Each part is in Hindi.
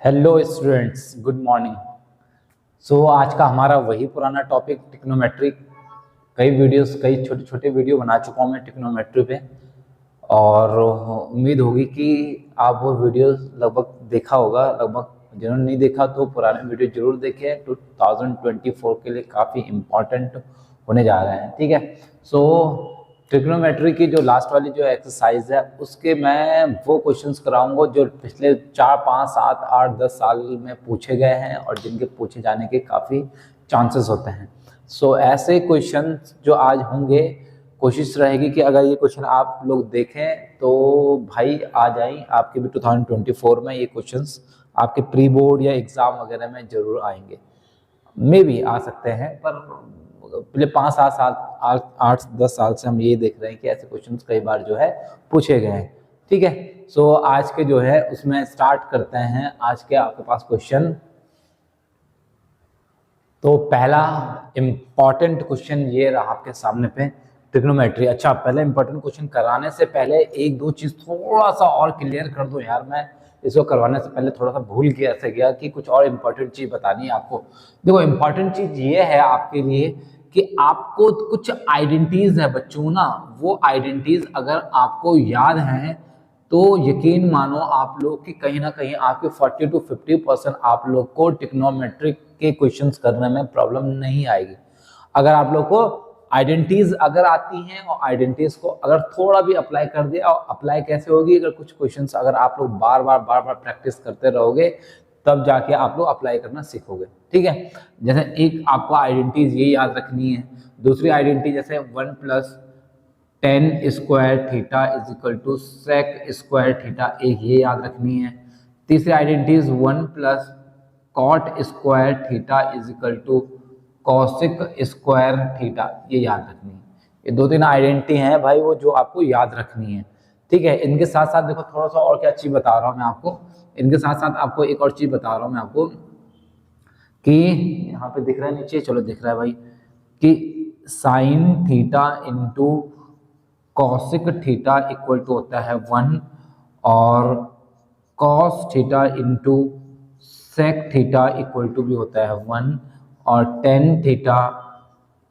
Hello students, good morning. आज का हमारा वही पुराना टॉपिक टिक्नोमेट्री। कई छोटे छोटे वीडियो बना चुका हूँ मैं टिक्नोमेट्री पे, और उम्मीद होगी कि आप वो वीडियो लगभग देखा होगा। लगभग जिन्होंने नहीं देखा तो पुराने वीडियो जरूर देखें। 2024 के लिए काफ़ी इम्पोर्टेंट होने जा रहे हैं, ठीक है। ट्रिग्नोमेट्री की जो लास्ट वाली जो एक्सरसाइज है उसके मैं वो क्वेश्चंस कराऊंगा जो पिछले 4, 5, 7, 8, 10 साल में पूछे गए हैं और जिनके पूछे जाने के काफ़ी चांसेस होते हैं। ऐसे क्वेश्चंस जो आज होंगे, कोशिश रहेगी कि अगर ये क्वेश्चन आप लोग देखें तो भाई आ जाए आपके भी 2024 में ये क्वेश्चंस आपके प्री बोर्ड या एग्ज़ाम वगैरह में ज़रूर आएंगे। मे भी आ सकते हैं, पर पिछले 5, 7 साल, 8, 10 साल से हम ये देख रहे हैं कि ऐसे क्वेश्चंस कई बार जो है पूछे गए हैं, ठीक है। आज के जो है उसमें स्टार्ट करते हैं। आज के आपके पास क्वेश्चन, तो पहला इम्पॉर्टेंट क्वेश्चन ये रहा आपके सामने पे, ट्रिग्नोमेट्री। अच्छा, पहले इम्पॉर्टेंट क्वेश्चन कराने से पहले एक दो चीज़ थोड़ा सा और क्लियर कर दो यार। मैं इसको करवाने से पहले थोड़ा सा भूल गया कि कुछ और इम्पोर्टेंट चीज़ बतानी है आपको। देखो, इम्पोर्टेंट चीज़ ये है आपके लिए कि आपको कुछ आइडेंटिटीज है बच्चों ना, वो आइडेंटिटीज अगर आपको याद हैं तो यकीन मानो आप लोग कि कहीं ना कहीं आपके 40 to 50% आप लोग को ट्रिग्नोमेट्रिक के क्वेश्चंस करने में प्रॉब्लम नहीं आएगी। अगर आप लोग को आइडेंटिटीज अगर आती हैं और आइडेंटिटीज को अगर थोड़ा भी अप्लाई कर दिया, और अप्लाई कैसे होगी, अगर कुछ क्वेश्चंस अगर आप लोग बार बार प्रैक्टिस करते रहोगे तब जाके आप लोग अप्लाई करना सीखोगे, ठीक है। जैसे एक आपको आइडेंटिटीज ये याद रखनी है। दूसरी आइडेंटिटी जैसे 1 + tan square theta is equal to sec square theta, एक ये याद रखनी है। तीसरी identities 1 + cot square theta is equal to cosic square theta, ये याद रखनी है। ये 2-3 आइडेंटिटी हैं भाई, वो जो आपको याद रखनी है, ठीक है। इनके साथ साथ देखो थोड़ा सा और क्या चीज बता रहा हूँ मैं आपको। इनके साथ साथ आपको एक और चीज बता रहा हूँ मैं आपको कि यहाँ पे दिख रहा है नीचे, चलो दिख रहा है भाई, कि sine theta into cosec theta equal to होता है 1, और cos theta into sec theta equal to भी होता है 1, और tan theta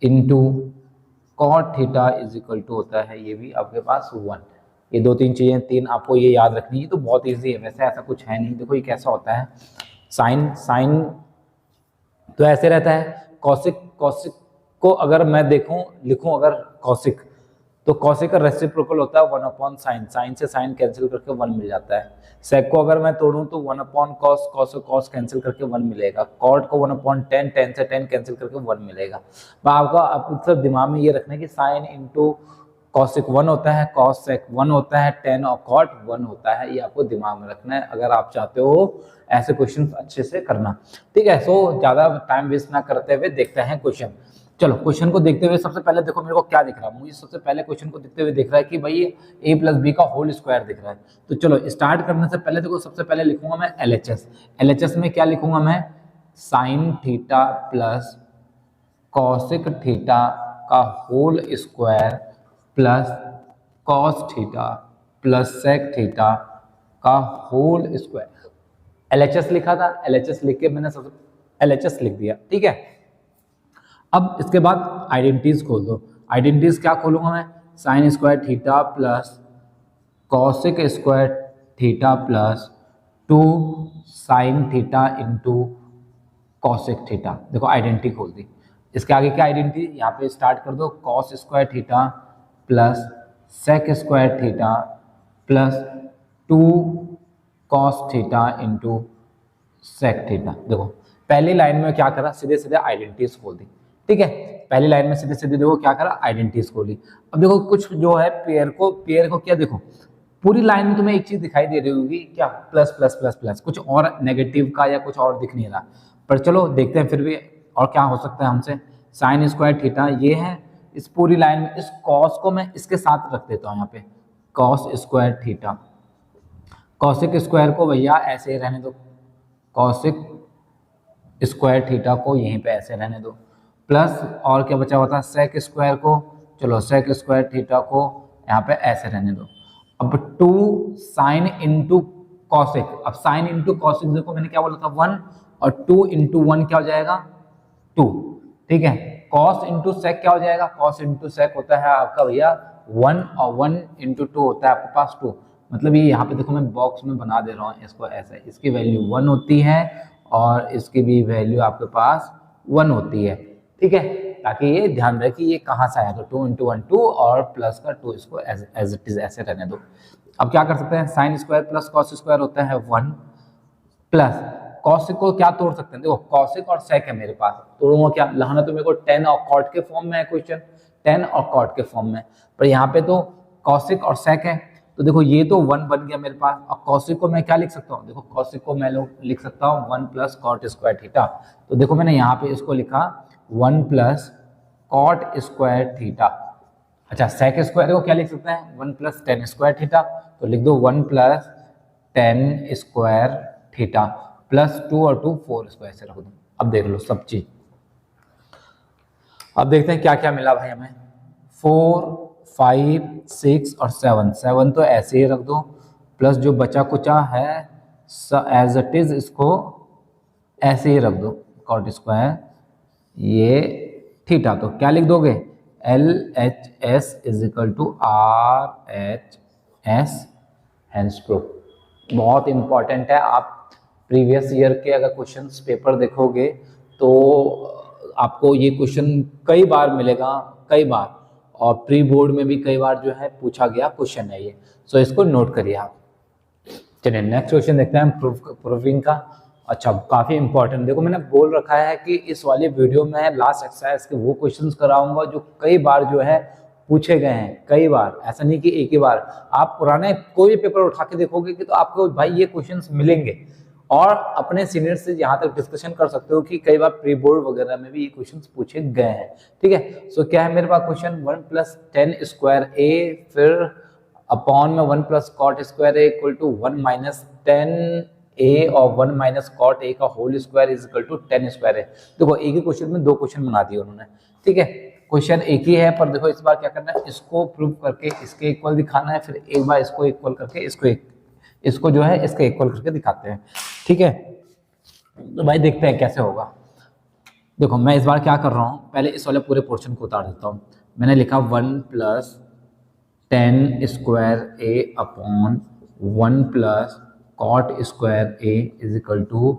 into cot theta is equal to होता है ये भी आपके पास 1। ये 2-3 चीज़ें, 3 आपको ये याद रखनी है। तो बहुत ईजी है, वैसे ऐसा कुछ है नहीं। देखो ये कैसा होता है, साइन तो ऐसे रहता है। कॉसिक को अगर मैं लिखूं अगर कॉसिक, तो कॉसिक का रेसिप्रोकल होता है 1/sin, साइन से साइन कैंसिल करके 1 मिल जाता है। सेक को अगर मैं तोड़ूं तो 1/cos, cos से cos कैंसिल करके 1 मिलेगा। कॉट को 1/10, 10 से 10 कैंसिल करके 1 मिलेगा। आपको आप सब दिमाग में ये रखना है कि साइन इंटू कॉसिक 1 होता है, कॉस सेक 1 होता है, 10 और कॉट 1 होता है। ये आपको दिमाग में रखना है अगर आप चाहते हो ऐसे क्वेश्चन अच्छे से करना, ठीक है। ज़्यादा टाइम वेस्ट ना करते हुए देखते हैं क्वेश्चन। चलो क्वेश्चन को देखते हुए सबसे पहले देखो मेरे को क्या दिख रहा है। मुझे सबसे पहले क्वेश्चन को देखते हुए दिख रहा है कि भाई a + b का होल स्क्वायर दिख रहा है। तो चलो स्टार्ट करने से पहले देखो, सबसे पहले लिखूंगा मैं LHS में क्या लिखूंगा मैं, sine theta plus cosec theta का whole square plus cos theta plus sec theta का होल स्क्वायर। LHS लिखा था, LHS लिख के मैंने सबसे LHS लिख दिया, ठीक है। अब इसके बाद आइडेंटिटीज खोल दो। आइडेंटिटीज क्या खोलूंगा मैं, sign square theta plus cosec square theta plus 2 sign theta into cosec theta. देखो आइडेंटिटी खोल दी। इसके आगे क्या आइडेंटिटी, यहाँ पे स्टार्ट कर दो, cos square theta plus sec square theta plus 2 cos theta into sec theta. देखो पहली लाइन में क्या करा, सीधे सीधे आइडेंटिटीज खोल दी, ठीक है। पहली लाइन में सीधे सीधे देखो क्या करा, आइडेंटिटीज खोली। अब देखो कुछ जो है पेयर को क्या, देखो पूरी लाइन में तुम्हें एक चीज दिखाई दे रही होगी, क्या, प्लस प्लस प्लस प्लस, कुछ और नेगेटिव का या कुछ और दिख नहीं रहा। पर चलो देखते हैं फिर भी और क्या हो सकता है हमसे। साइन स्क्वायर थीटा ये है, इस पूरी लाइन में इस कॉस को मैं इसके साथ रख देता हूँ यहाँ पे, cos square theta. Cosec square को भैया ऐसे ही रहने दो, कॉसिक स्क्वायर थीटा को यहीं पे ऐसे रहने दो, प्लस और क्या बचा हुआ था, सेक स्क्वायर को, चलो सेक स्क्वायर थीटा को यहाँ पे ऐसे रहने दो। अब 2 साइन इंटू कॉसिक। अब साइन इंटू कॉसिक देखो मैंने क्या बोला था 1, और 2 इंटू 1 क्या हो जाएगा 2, ठीक है। कॉस इंटू सेक क्या हो जाएगा, कॉस इंटू सेक होता है आपका भैया 1, और 1 इंटू 2 होता है आपके पास 2। मतलब ये यहाँ पे देखो मैं बॉक्स में बना दे रहा हूँ इसको ऐसे, इसकी वैल्यू 1 होती है और इसकी भी वैल्यू आपके पास 1 होती है, ठीक है। ताकि ये ध्यान रहे कि ये कहाँ से आया, तो 2 इंटू 1 2 और प्लस का 2, इसको एज इट इज ऐसे रहने दो। अब क्या कर सकते हैं, sine square plus cos square होता है 1, प्लस कॉसिक को क्या तोड़ सकते हैं, देखो कॉसिक और सेक है मेरे पास, तोड़ूंगा क्या, लाना तो मेरे को टेन और कॉट के फॉर्म में है क्वेश्चन, टेन और कॉट के फॉर्म में, पर यहाँ पे तो कॉसिक और सेक है, तो देखो ये तो 1 बन गया मेरे पास। और कॉसिक को मैं क्या लिख सकता हूँ, देखो कॉसिक को मैं लिख सकता हूँ 1 प्लस कॉट स्क्वायर थीटा। तो देखो मैंने यहाँ पे इसको लिखा 1 प्लस कॉट स्क्वायर थीटा। अच्छा सेक स्क्वायर को क्या लिख सकते हैं 1 प्लस टेन स्क्वायर थीटा, तो लिख दो 1 plus tan square theta plus 2 और 2 4 स्क्वायर से रख दो। अब देख लो सब चीज, अब देखते हैं क्या क्या मिला भाई हमें, 4 5 6 और 7, 7 तो ऐसे ही रख दो, प्लस जो बचा कुचा है एज इट इज इसको ऐसे ही रख दो कॉट स्क्वायर ये थीटा। तो क्या लिख दोगे L H S is equal to R H S, hence proof. बहुत इंपॉर्टेंट है, आप प्रीवियस ईयर के अगर क्वेश्चंस पेपर देखोगे तो आपको ये क्वेश्चन कई बार मिलेगा, कई बार, और प्री बोर्ड में भी कई बार जो है पूछा गया क्वेश्चन है ये, सो इसको नोट करिए आप। चलिए नेक्स्ट क्वेश्चन देखते हैं प्रूविंग का। अच्छा काफी इंपॉर्टेंट, देखो मैंने बोल रखा है कि इस वाले वीडियो में लास्ट एक्सरसाइज के वो क्वेश्चंस कराऊंगा जो कई बार जो है पूछे गए हैं, कई बार, ऐसा नहीं कि एक ही बार। आप पुराने कोई भी पेपर उठा के देखोगे कि तो आपको भाई ये क्वेश्चंस मिलेंगे, और अपने सीनियर से यहाँ तक डिस्कशन कर सकते हो कि कई बार प्री बोर्ड वगैरह में भी ये क्वेश्चंस पूछे गए हैं, ठीक है। सो क्या है मेरे पास question 1 plus tan square A, फिर अपॉन में 1 plus cot square A equal to 1 minus tan A और 1 माइनस कॉट ए का whole square is equal to 10 square है। देखो एक ही क्वेश्चन में दो क्वेश्चन बना दिए उन्होंने, ठीक है। क्वेश्चन एक ही है, पर देखो इस बार क्या करना है, इसको प्रूव करके इसके इक्वल दिखाना है, फिर एक बार इसको इक्वल करके इसको जो है इसके इक्वल करके दिखाते हैं, ठीक है। तो भाई देखते हैं कैसे होगा। देखो मैं इस बार क्या कर रहा हूँ, पहले इस वाले पूरे पोर्शन को उतार देता हूँ। मैंने लिखा 1 plus tan square A upon 1 plus cot square A is equal to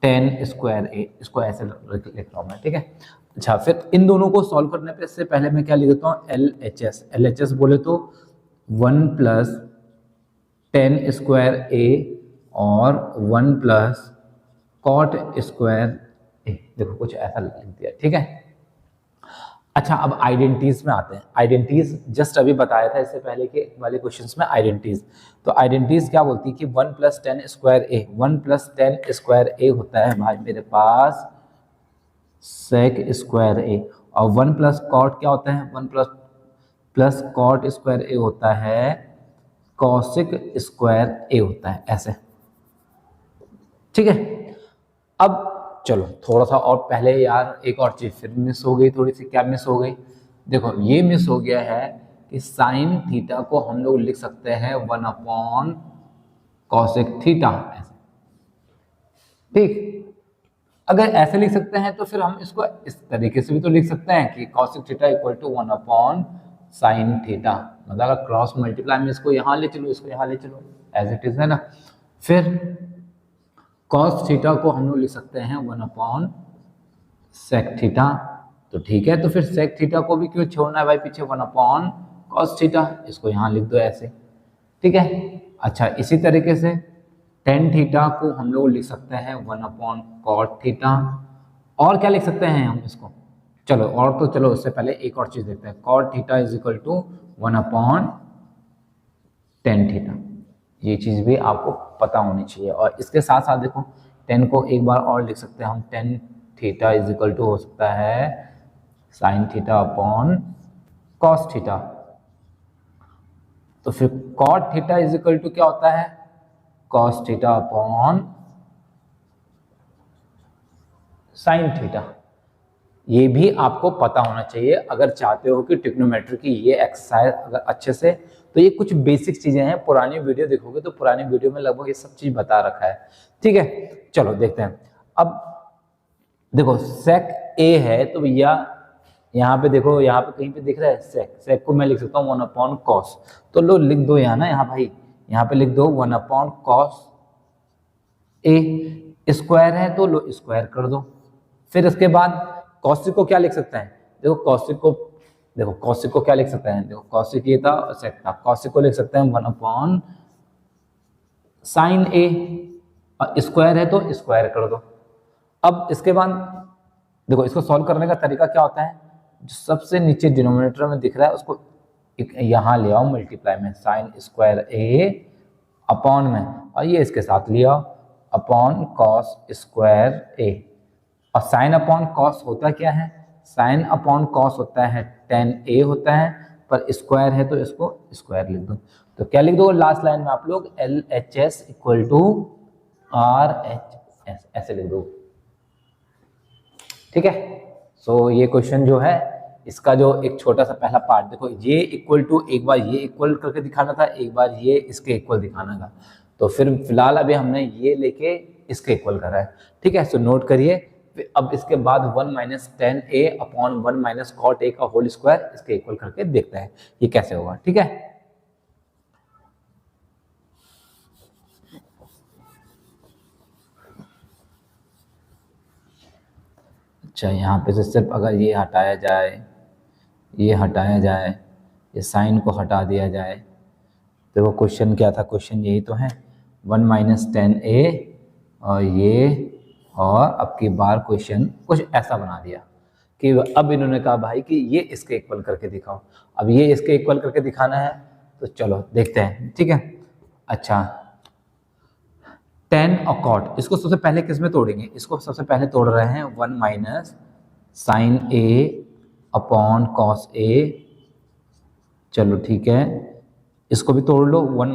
10 square A, इसको ऐसे लिख रहा हूँ मैं, ठीक है। अच्छा फिर इन दोनों को सॉल्व करने पे इससे पहले मैं क्या लिख देता हूँ एल एच एस बोले तो 1 प्लस टेन स्क्वायर ए और 1 प्लस कॉट स्क्वायर ए, देखो कुछ ऐसा लिख दिया, ठीक है। अच्छा अब आइडेंटिटीज में आते हैं। आइडेंटिटीज जस्ट अभी बताया था इससे पहले के वाले क्वेश्चंस में आइडेंटिटीज। तो आइडेंटिटीज क्या बोलती है कि 1 प्लस टेन स्क्वायर ए, 1 प्लस टेन स्क्वायर ए होता है भाई मेरे पास सेक स्क्वायर ए, और 1 प्लस कॉट क्या होता है 1 प्लस कॉट स्क्वायर ए होता है कॉसिक स्क्वायर ए होता है, ऐसे, ठीक है। अब चलो थोड़ा सा और पहले यार एक और चीज फिर मिस हो गई थोड़ी सी, क्या मिस हो गई, देखो ये मिस हो गया है कि साइन थीटा को हम लोग लिख सकते हैं 1 अपॉन कॉसिक थीटा, ऐसे, ठीक। अगर ऐसे लिख सकते हैं तो फिर हम इसको इस तरीके से भी तो लिख सकते हैं कि cosec theta equal to 1 upon sine theta, मतलब अगर क्रॉस मल्टीप्लाई में इसको यहाँ ले चलो, इसको यहाँ ले चलो, एज इट इज है ना। फिर कॉस थीटा को हम लोग लिख सकते हैं 1 अपॉन सेक थीटा, तो ठीक है। तो फिर सेक थीटा को भी क्यों छोड़ना है भाई पीछे, 1 अपॉन कॉस थीटा, इसको यहाँ लिख दो ऐसे, ठीक है। अच्छा इसी तरीके से टेन थीटा को हम लोग लिख सकते हैं 1 अपॉन कॉट थीटा, और क्या लिख सकते हैं हम इसको, चलो और तो चलो उससे पहले एक और चीज देखते हैं, cot theta is equal to 1 upon tan theta, ये चीज भी आपको पता होनी चाहिए। और इसके साथ साथ देखो 10 को एक बार और लिख सकते हैं हम, tan theta is equal to हो सकता है sine theta upon cos theta, तो फिर cot theta is equal to क्या होता है cos theta upon sine theta, ये भी आपको पता होना चाहिए अगर चाहते हो कि ट्रिग्नोमेट्री की ये एक्सरसाइज अगर अच्छे से, तो ये कुछ बेसिक चीजें हैं, पुरानी वीडियो देखोगे तो पुरानी वीडियो में लगभग ये सब चीज बता रखा है। ठीक है, चलो देखते हैं। अब देखो सेक ए है तो भैया यहाँ पे देखो, यहाँ पे कहीं पे दिख रहा है सेक, सेक को मैं लिख सकता हूँ 1/cos, तो लो लिख दो यहाँ ना, यहाँ भाई यहाँ पे लिख दो 1/cos ए, स्क्वायर है तो लो स्क्वायर कर दो। फिर इसके बाद कॉसिक को क्या लिख सकते हैं, देखो कॉसिक को क्या लिख सकते हैं, देखो कॉसिक ये था और सेक था, कॉसिक को लिख सकते हैं 1/sin ए, और स्क्वायर है तो स्क्वायर कर दो। अब इसके बाद देखो इसको सॉल्व करने का तरीका क्या होता है, जो सबसे नीचे डिनोमिनेटर में दिख रहा है उसको यहाँ ले आओ मल्टीप्लाई में, साइन स्क्वायर ए अपॉन में, और ये इसके साथ ले आओ अपॉन कॉस स्क्वायर ए। और साइन अपॉन कॉस होता क्या है, साइन अपॉन कॉस होता है tan a होता है, पर स्क्वायर है तो इसको स्क्वायर लिख दो। तो क्या लिख दो लास्ट लाइन में आप लोग, LHS इक्वल टू RHS ऐसे लिख दो। ठीक है, सो ये क्वेश्चन जो है इसका जो एक छोटा सा पहला पार्ट, देखो ये इक्वल टू, एक बार ये इक्वल करके दिखाना था, एक बार ये इसके इक्वल दिखाना था, तो फिर फिलहाल अभी हमने ये लेके इसके इक्वल करा है। ठीक है, सो नोट करिए। अब इसके बाद 1 - tan a upon 1 - cot a का होल स्क्वायर इसके इक्वल करके देखते हैं ये कैसे होगा। ठीक है, अच्छा यहाँ पे से सिर्फ अगर ये हटाया जाए, ये हटाया जाए, ये साइन को हटा दिया जाए, तो वो क्वेश्चन क्या था, क्वेश्चन यही तो है 1 - tan a, और ये, और अब की बार क्वेश्चन कुछ ऐसा बना दिया कि अब इन्होंने कहा भाई कि ये इसके इक्वल करके दिखाओ। अब ये इसके इक्वल करके दिखाना है, तो चलो देखते हैं। ठीक है, अच्छा tan और cot, इसको सबसे पहले किस में तोड़ेंगे, इसको सबसे पहले तोड़ रहे हैं 1 - sin a upon cos a। चलो ठीक है, इसको भी तोड़ लो 1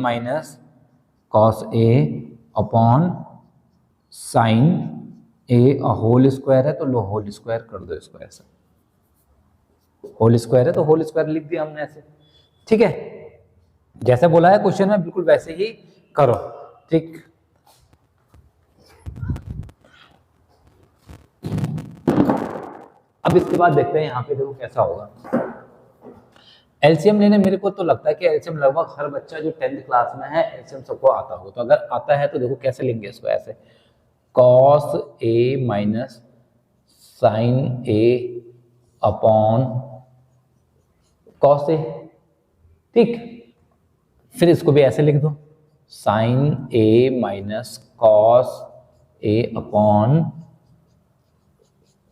- cos a upon sin a, और होल स्क्वायर है तो लो होल स्क्वायर कर दो इसको, ऐसा होल स्क्वायर है तो होल स्क्वायर लिख दिया हमने ऐसे। ठीक है, जैसे बोला है क्वेश्चन में बिल्कुल वैसे ही करो। ठीक, अब इसके बाद देखते हैं यहाँ पे देखो कैसा होगा। एलसीएम लेने मेरे को तो लगता है कि एलसीएम लगभग हर बच्चा जो 10th क्लास में है एलसीएम सबको आता होगा, तो अगर आता है तो देखो कैसे लेंगे इसको, ऐसे cos a minus sine a upon cos a। ठीक, फिर इसको भी ऐसे लिख दो sine a minus cos a upon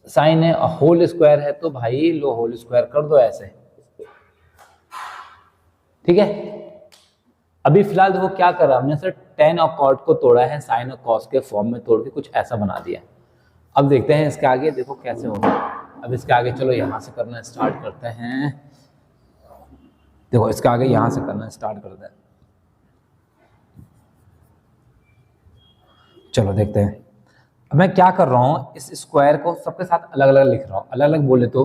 sine है, होल स्क्वायर है तो भाई लो होल स्क्वायर कर दो ऐसे। ठीक है, अभी फिलहाल देखो क्या कर रहा है हमने, सर tan और cot को तोड़ा है साइन और cos के फॉर्म में तोड़ के कुछ ऐसा बना दिया। अब देखते हैं इसके आगे देखो कैसे होगा। अब इसके आगे चलो यहाँ से करना स्टार्ट करते हैं, देखो इसके आगे यहाँ से करना स्टार्ट करते हैं। चलो देखते हैं। अब मैं क्या कर रहा हूँ, इस स्क्वायर को सबके साथ अलग अलग लिख रहा हूँ। अलग अलग बोले तो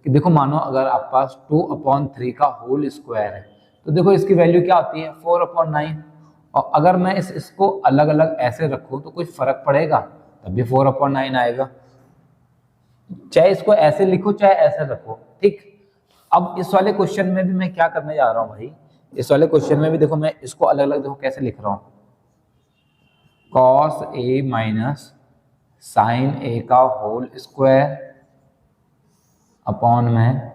कि देखो मानो अगर आप पास 2/3 का होल स्क्वायर है तो देखो इसकी वैल्यू क्या होती है 4/9, और अगर मैं इसको अलग अलग ऐसे रखूँ तो कोई फर्क पड़ेगा, तब भी 4/9 आएगा, चाहे इसको ऐसे लिखो चाहे ऐसे रखो। ठीक, अब इस वाले क्वेश्चन में भी मैं क्या करने जा रहा हूँ भाई, इस वाले क्वेश्चन में भी देखो मैं इसको अलग अलग देखो कैसे लिख रहा हूँ, cos a minus sine a का होल स्क्वायर अपॉन में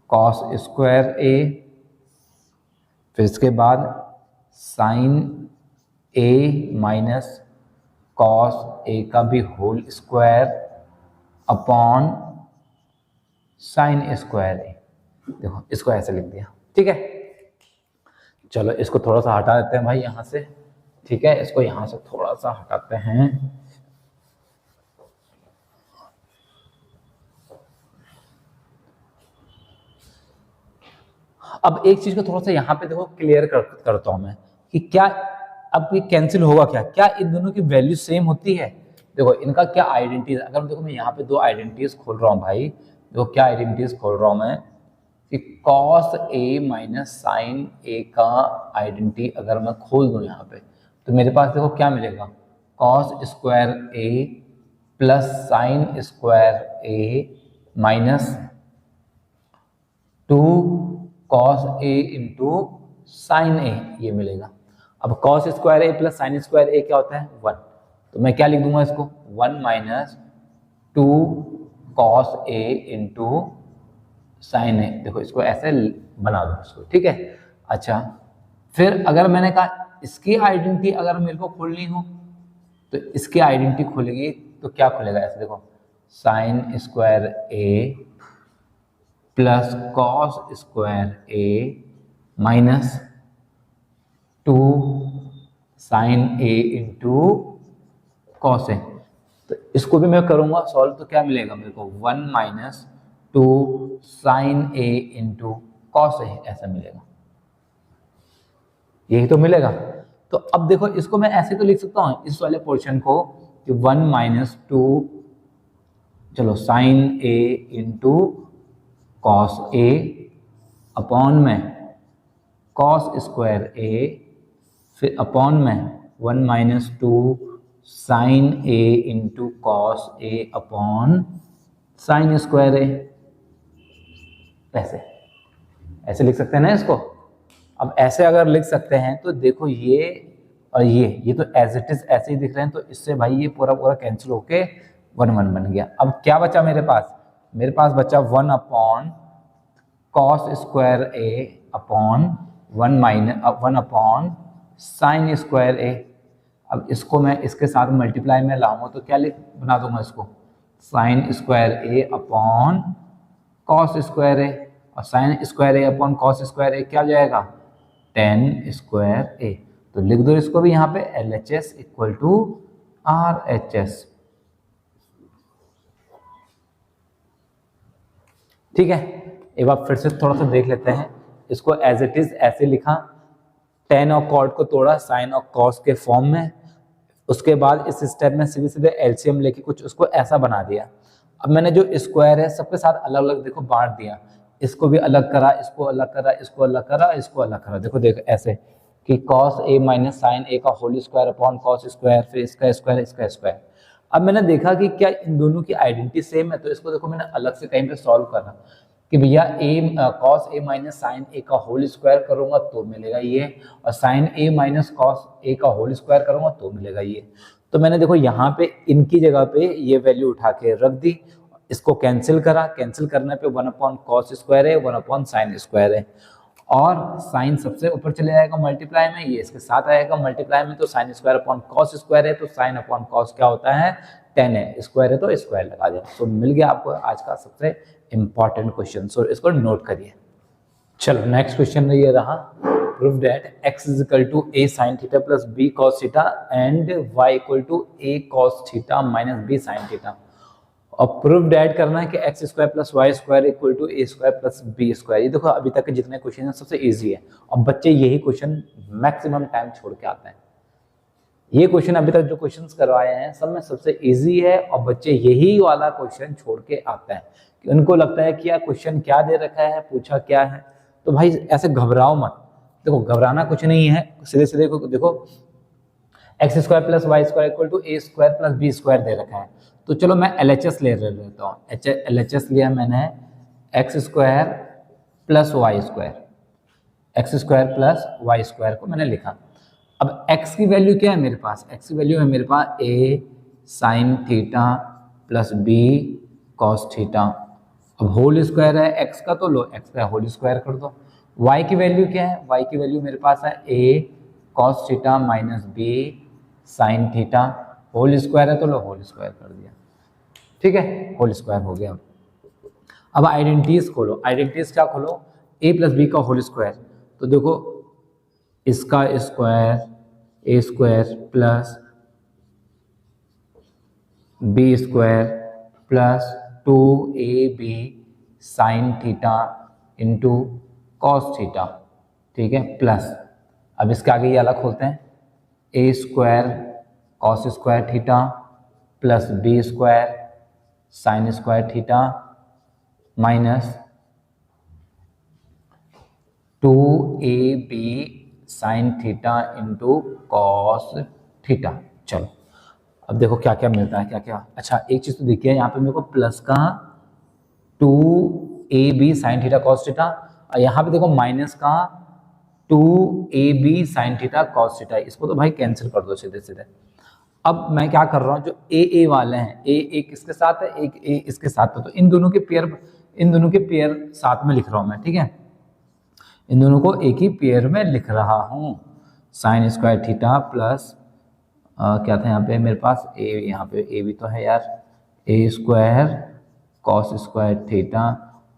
cos स्क्वायर a, फिर इसके बाद sine a minus cos a का भी whole square upon sine square a। देखो इसको ऐसे लिख दिया। ठीक है, चलो इसको थोड़ा सा हटा देते हैं भाई यहाँ से। ठीक है, इसको यहाँ से थोड़ा सा हटाते हैं। अब एक चीज को थोड़ा सा यहाँ पे देखो क्लियर करता हूं मैं कि क्या अब ये कैंसिल होगा क्या, क्या इन दोनों की वैल्यू सेम होती है, देखो इनका क्या आइडेंटिटीज, अगर देखो मैं यहाँ पे दो आइडेंटिटीज खोल रहा हूँ भाई, देखो क्या आइडेंटिटीज खोल रहा हूँ मैं कि cos a minus sine a का आइडेंटिटी अगर मैं खोल दूँ यहाँ पे, तो मेरे पास देखो क्या मिलेगा, cos square A plus sine square A minus 2 cos A into sine ए, ये मिलेगा। अब कॉस स्क्वायर ए प्लस साइन स्क्वायर ए क्या होता है 1, तो मैं क्या लिख दूंगा इसको 1 minus 2 cos A into sine ए, देखो इसको ऐसे बना दो इसको, ठीक है। अच्छा फिर अगर मैंने कहा इसकी आइडेंटिटी अगर मेरे को खोलनी हो, तो इसकी आइडेंटिटी खुलेगी तो क्या खुलेगा, ऐसे देखो sine square A plus cos square A minus 2 sign A into cos A. तो इसको भी मैं करूंगा सॉल्व, तो क्या मिलेगा मेरे को 1 minus 2 sign A into cos A, ऐसा मिलेगा, यही तो मिलेगा। तो अब देखो इसको मैं ऐसे तो लिख सकता हूँ इस वाले पोर्शन को कि 1 माइनस 2 चलो sign A into cos A upon में कॉस स्क्वायर ए, फिर अपॉन में 1 minus 2 sign A into cos A upon sine square ए, ऐसे ऐसे लिख सकते हैं ना इसको। अब ऐसे अगर लिख सकते हैं तो देखो ये और ये तो एज इट इज ऐसे ही दिख रहे हैं, तो इससे भाई ये पूरा पूरा कैंसिल होके 1 1 बन गया। अब क्या बचा मेरे पास, मेरे पास बचा 1 upon cos square A upon 1 upon sine square ए। अब इसको मैं इसके साथ मल्टीप्लाई में लाऊंगा तो क्या बना दूंगा इसको sine square A upon cos square ए, और sine square A upon cos square ए क्या हो जाएगा टेन स्क्वायर ए। तो लिख दो इसको भी यहाँ पे LHS इक्वल टू RHS, ठीक है। एक बार फिर से थोड़ा सा देख लेते हैं इसको, एज इट इज ऐसे लिखा, टेन और कॉट को तोड़ा साइन और कॉस के फॉर्म में, उसके बाद इस स्टेप में सीधे सीधे एलसीएम लेके कुछ उसको ऐसा बना दिया। अब मैंने जो स्क्वायर है सबके साथ अलग अलग देखो बांट दिया, इसको भी अलग करा, इसको अलग करा, इसको अलग करा, इसको अलग करा, देखो देखो ऐसे कि cos a minus sine a का whole square upon cos square, फिर इसका स्क्वायर इसका स्क्वायर। अब मैंने देखा कि क्या इन दोनों की आइडेंटिटी सेम है, तो इसको देखो मैंने अलग से कहीं पे सॉल्व करा कि भैया cos a minus sine a का होल स्क्वायर करूंगा तो मिलेगा ये, और sign A minus cos A का होल स्क्वायर करूंगा तो मिलेगा ये। तो मैंने देखो यहाँ पे इनकी जगह पे ये वैल्यू उठा के रख दी, इसको कैंसिल करा, कैंसिल करने पे 1 अपॉन कॉस स्क्वायर है 1 अपॉन साइन स्क्वायर है, और साइन सबसे ऊपर चले जाएगा मल्टीप्लाई में, ये इसके साथ आएगा मल्टीप्लाई में, तो sine square upon cos square है, तो साइन अपॉन कॉस क्या होता है 10 है, स्क्वायर है तो स्क्वायर लगा दें। तो मिल गया आपको आज का सबसे इंपॉर्टेंट क्वेश्चन, सो इसको नोट करिए। चलो नेक्स्ट क्वेश्चन ये रहा, prove that x is equal to a sin थीटा प्लस b cos थीटा and y equal to a cos थीटा माइनस b sin थीटा। और प्रूव दैट करना है कि x square plus Y square equal to A square plus B square. ये देखो अभी तक के जितने क्वेश्चन हैं सबसे इजी है, और बच्चे यही क्वेश्चन मैक्सिमम टाइम छोड़ के आते हैं। ये क्वेश्चन अभी तक जो क्वेश्चंस करवाए हैं सब में सबसे इजी है, और बच्चे यही वाला क्वेश्चन छोड़ के आते हैं कि उनको लगता है कि यार क्वेश्चन क्या दे रखा है, पूछा क्या है। तो भाई ऐसे घबराओ मत, देखो घबराना कुछ नहीं है, सीधे सीधे देखो X square plus Y square equal to A square plus B square दे रखा है। तो चलो मैं LHS ले लेता हूँ, LHS लिया मैंने x square plus Y square, x square plus Y square को मैंने लिखा। अब x की वैल्यू क्या है मेरे पास, x की वैल्यू है मेरे पास a sign theta plus b cos theta. अब होल स्क्वायर है x का, तो लो x का होल स्क्वायर कर दो। y की वैल्यू क्या है, y की वैल्यू मेरे पास है a cos theta minus b sine theta, whole square है तो लो होल स्क्वायर कर दिया, ठीक है, होल स्क्वायर हो गया। अब आइडेंटिटीज खोलो, आइडेंटिटीज क्या खोलो, a प्लस बी का होल स्क्वायर, तो देखो इसका square a square plus b square plus 2ab sine theta into cos theta, ठीक है, प्लस अब इसके आगे ये अलग खोलते हैं a square cos square theta plus B square sine square theta minus 2ab sine theta into cos theta. चलो अब देखो क्या क्या मिलता है, क्या क्या। अच्छा एक चीज तो देखिए यहाँ पे मेरे को प्लस का 2ab sine theta cos theta, और यहाँ पे देखो माइनस का 2ab sine theta cos theta. इसको तो भाई कैंसिल कर दो सीधे सीधे। अब मैं क्या कर रहा हूँ, जो ए वाले हैं, एक इसके साथ है, एक ए इसके साथ है, तो इन दोनों के पेयर साथ में लिख रहा हूँ मैं, ठीक है। इन दोनों को एक ही पेयर में लिख रहा हूँ। साइन स्क्वायर थीटा प्लस क्या था यहाँ पे मेरे पास, ए, यहाँ पे ए भी तो है यार, ए स्क्वायर कॉस स्क्वायर थीटा,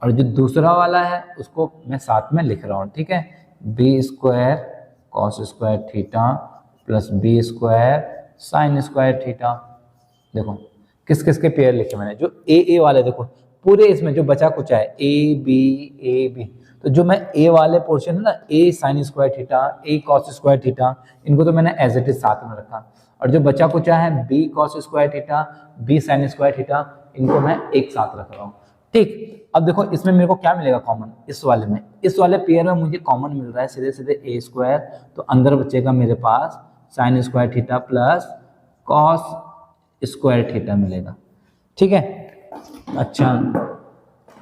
और जो दूसरा वाला है उसको मैं साथ में लिख रहा हूँ, ठीक है। B square cos square theta plus B square sine square theta. देखो किस किस के पेयर लिखे मैंने, जो ए वाले देखो पूरे इसमें जो बचा कुछ है ए बी, तो जो मैं ए वाले पोर्शन है ना, ए साइन स्क्वायर थीटा ए कॉस स्क्वायर थीटा, इनको तो मैंने एज इट इज साथ में रखा, और जो बचा कुचा है b cos square theta b sine square theta, इनको मैं एक साथ रख रहा हूँ, ठीक। अब देखो इसमें मेरे को क्या मिलेगा कॉमन, इस वाले पेयर में मुझे कॉमन मिल रहा है सीधे सीधे ए स्क्वायर, तो अंदर बचेगा मेरे पास sine square theta plus cos square theta मिलेगा, ठीक है। अच्छा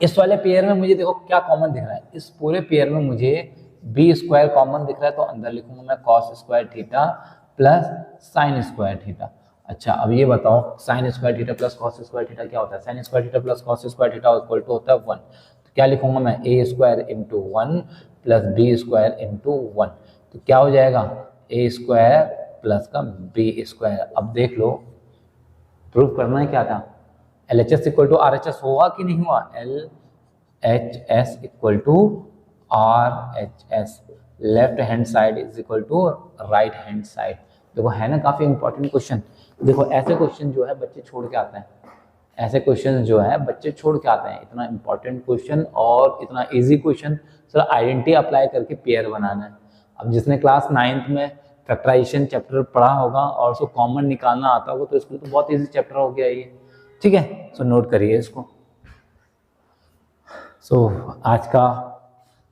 इस वाले पेयर में मुझे देखो क्या कॉमन दिख रहा है, इस पूरे पेयर में मुझे बी स्क्वायर कॉमन दिख रहा है, तो अंदर लिखूंगा मैं cos square theta plus sine square theta. अच्छा अब ये बताओ sine square theta plus cos square theta क्या होता है, sine square theta plus cos square theta equal to होता है 1, तो क्या लिखूंगा मैं A square into 1 plus B square into 1, तो क्या हो जाएगा ए स्क्वायर प्लस का बी स्क्वायर। अब देख लो प्रूफ करना है क्या था, LHS इक्वल टू RHS हुआ कि नहीं हुआ, LHS equal to RHS, left hand side is equal to right hand side. देखो है ना काफी इंपॉर्टेंट क्वेश्चन। देखो ऐसे क्वेश्चन जो है बच्चे छोड़ के आते हैं, ऐसे क्वेश्चन जो है बच्चे छोड़ के आते हैं, इतना इंपॉर्टेंट क्वेश्चन और इतना easy question. Sir identity apply करके पेयर बनाना है। अब जिसने क्लास 9th में फैक्टराइजेशन चैप्टर पढ़ा होगा और उसको कॉमन निकालना आता होगा तो इसको तो बहुत इजी चैप्टर हो गया ये, ठीक है। सो नोट करिए इसको। सो आज का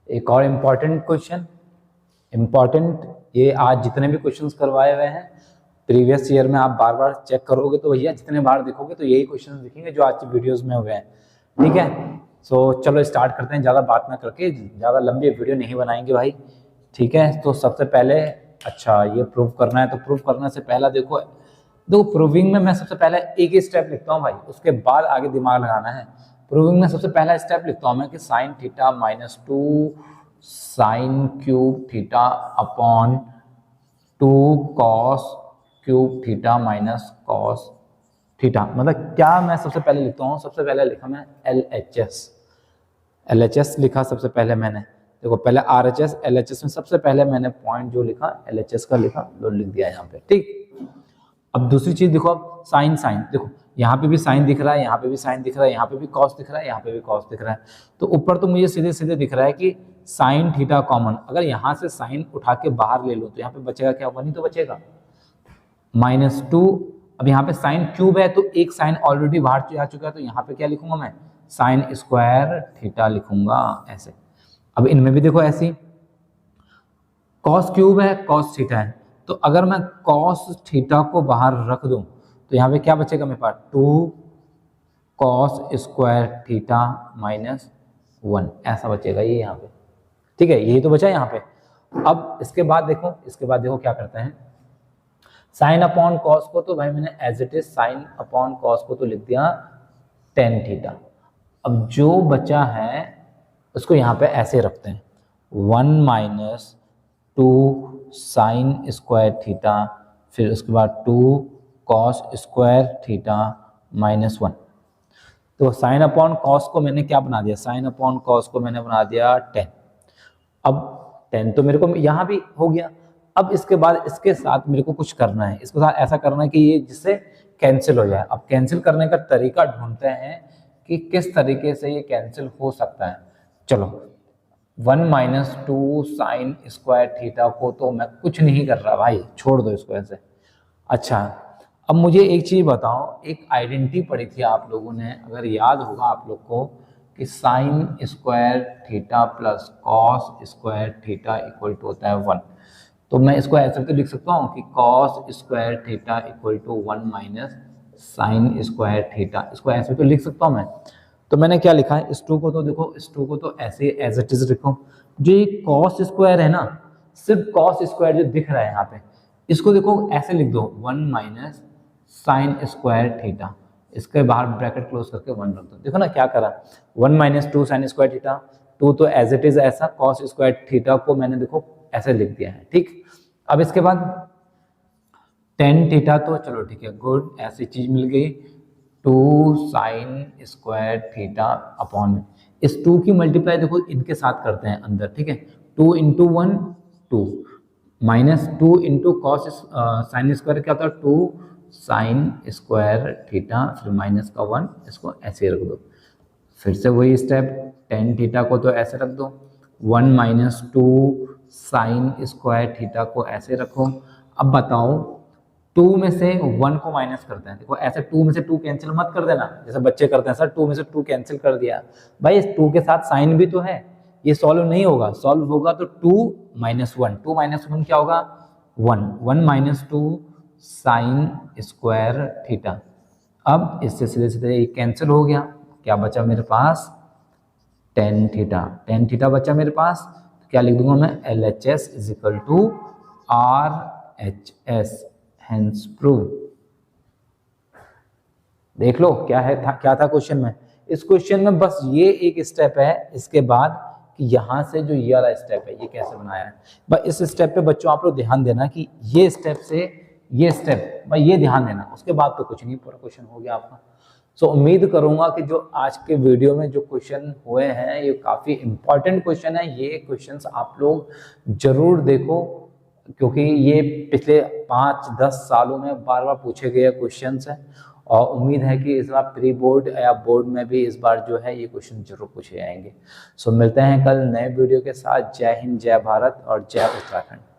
एक और इम्पॉर्टेंट क्वेश्चन, ये आज जितने भी क्वेश्चंस करवाए हुए हैं प्रीवियस ईयर में आप बार बार चेक करोगे तो भैया जितने बार देखोगे तो यही क्वेश्चंस दिखेंगे जो आज की वीडियोस में हुए हैं, ठीक है। सो चलो स्टार्ट करते हैं, ज़्यादा बात ना करके, ज़्यादा लंबी वीडियो नहीं बनाएंगे भाई, ठीक है। तो सबसे पहले अच्छा ये प्रूव करना है, तो प्रूव करने से पहला देखो प्रूविंग में मैं सबसे पहले एक ही स्टेप लिखता हूँ भाई, उसके बाद आगे दिमाग लगाना है। प्रूविंग में सबसे पहला स्टेप लिखता हूँ मैं कि sine theta minus 2 sine cube theta upon 2 cos cube theta minus cos theta. मतलब क्या मैं सबसे पहले लिखता हूँ, सबसे पहले लिखा मैं LHS लिखा सबसे पहले मैंने। देखो पहले RHS LHS में सबसे पहले मैंने पॉइंट जो लिखा LHS का लिखा वो लिख दिया यहाँ पे, ठीक। अब दूसरी चीज देखो, अब साइन देखो यहाँ पे भी साइन दिख रहा है, यहाँ पे भी साइन दिख रहा है, यहाँ पे भी कॉस दिख रहा है, यहाँ पे भी कॉस दिख रहा है, तो ऊपर तो मुझे सीधे सीधे दिख रहा है कि साइन थीटा कॉमन, अगर यहाँ से साइन उठा के बाहर ले लो तो यहाँ पे बचेगा क्या, 1 ही तो बचेगा, -2। अब यहाँ पे साइन क्यूब है तो एक साइन ऑलरेडी बाहर जा चुका है, तो यहाँ पे क्या लिखूंगा मैं, साइन स्क्वायर थीटा लिखूंगा ऐसे। अब इनमें भी देखो ऐसी, कॉस क्यूब है कॉस थीटा है, तो अगर मैं कॉस थीटा को बाहर रख दूं तो यहाँ पे क्या बचेगा मेरे पास, 2 कॉस स्क्वायर थीटा माइनस 1 ऐसा बचेगा ये यहाँ पे, ठीक है। यही तो बचा यहाँ पे। अब इसके बाद देखो क्या करते हैं, साइन अपॉन कॉस को तो भाई मैंने as it is sine upon cos को तो लिख दिया टेन थीटा। अब जो बचा है उसको यहाँ पे ऐसे रखते हैं, 1 माइनस 2 साइन स्क्वायर थीटा, फिर उसके बाद 2 कॉस स्क्वायर थीटा माइनस 1। तो साइन अपॉन कॉस को मैंने क्या बना दिया, साइन अपॉन कॉस को मैंने बना दिया 10। अब 10 तो मेरे को यहाँ भी हो गया। अब इसके बाद इसके साथ मेरे को कुछ करना है, इसके साथ ऐसा करना है कि ये जिससे कैंसिल हो जाए। अब कैंसिल करने का तरीका ढूंढते हैं कि किस तरीके से ये कैंसिल हो सकता है। चलो 1 माइनस 2 साइन स्क्वायर थीटा को तो मैं कुछ नहीं कर रहा भाई, छोड़ दो इसको ऐसे। अच्छा अब मुझे एक चीज बताओ, एक आइडेंटिटी पढ़ी थी आप लोगों ने, अगर याद होगा आप लोग को, कि sine square theta plus cos square theta equal to होता है 1। तो मैं इसको ऐसे तो लिख सकता हूँ कि cos square theta equal to 1 minus sine square theta, इसको ऐसे तो लिख सकता हूँ मैं। तो मैंने क्या लिखा है, इस टू को तो देखो, इस टू को तो ऐसे एज इट इज लिखो। जो ये कॉस स्क्वायर है ना, सिर्फ कॉस स्क्वायर जो दिख रहा है यहाँ पे, इसको देखो ऐसे लिख दो 1 माइनस साइन स्क्वायर थीटा, इसके बाहर ब्रैकेट क्लोज करके 1 रख दो। देखो ना क्या करा, 1 माइनस 2 साइन स्क्वायर थीटा, 2 तो एज इट इज ऐसा, कॉस स्क्वायर थीटा को मैंने देखो ऐसे लिख दिया है, ठीक। अब इसके बाद टेन थीटा, तो चलो ठीक है, गुड, ऐसी चीज मिल गई। 2 साइन स्क्वायर थीटा अपॉन, इस 2 की मल्टीप्लाई देखो इनके साथ करते हैं अंदर, ठीक है। 2 into 1 2 minus 2 into cos sine square क्या होता है 2 साइन स्क्वायर थीटा, फिर माइनस का 1, इसको ऐसे रख दो। फिर से वही स्टेप, टेन थीटा को तो ऐसे रख दो, 1 माइनस 2 साइन स्क्वायर थीटा को ऐसे रखो। अब बताओ 2 में से 1 को माइनस करते हैं, देखो ऐसे 2 में से 2 कैंसिल मत कर देना, जैसे बच्चे करते हैं, सर 2 में से 2 कैंसिल कर दिया, भाई इस 2 के साथ साइन भी तो है, ये सॉल्व नहीं होगा, सॉल्व होगा तो 2 माइनस 1, 2 माइनस 1 क्या होगा 1, 1 माइनस 2 साइन स्क्वायर थीटा। अब इससे सीधे सीधे ये कैंसिल हो गया, क्या बचा मेरे पास टेन थीटा, टेन थीटा बचा मेरे पास। तो क्या लिख दूंगा मैं, LHS is equal to RHS, hence prove. देख लो क्या है क्या था क्वेश्चन में। इस क्वेश्चन में बस ये एक स्टेप है, इसके बाद कि यहाँ से जो ये वाला स्टेप है ये कैसे बनाया है। बस इस स्टेप पे बच्चों आप लोग ध्यान देना कि ये स्टेप से ये स्टेप, भाई ये ध्यान देना, उसके बाद तो कुछ नहीं, पूरा क्वेश्चन हो गया आपका। सो उम्मीद करूंगा कि जो आज के वीडियो में जो क्वेश्चन हुए हैं ये काफ़ी इंपॉर्टेंट क्वेश्चन है, ये क्वेश्चंस आप लोग जरूर देखो, क्योंकि ये पिछले 5-10 सालों में बार बार पूछे गए क्वेश्चंस हैं, और उम्मीद है कि इस बार प्री बोर्ड या बोर्ड में भी इस बार जो है ये क्वेश्चन जरूर पूछे जाएंगे। सो मिलते हैं कल नए वीडियो के साथ। जय हिंद, जय भारत और जय उत्तराखंड।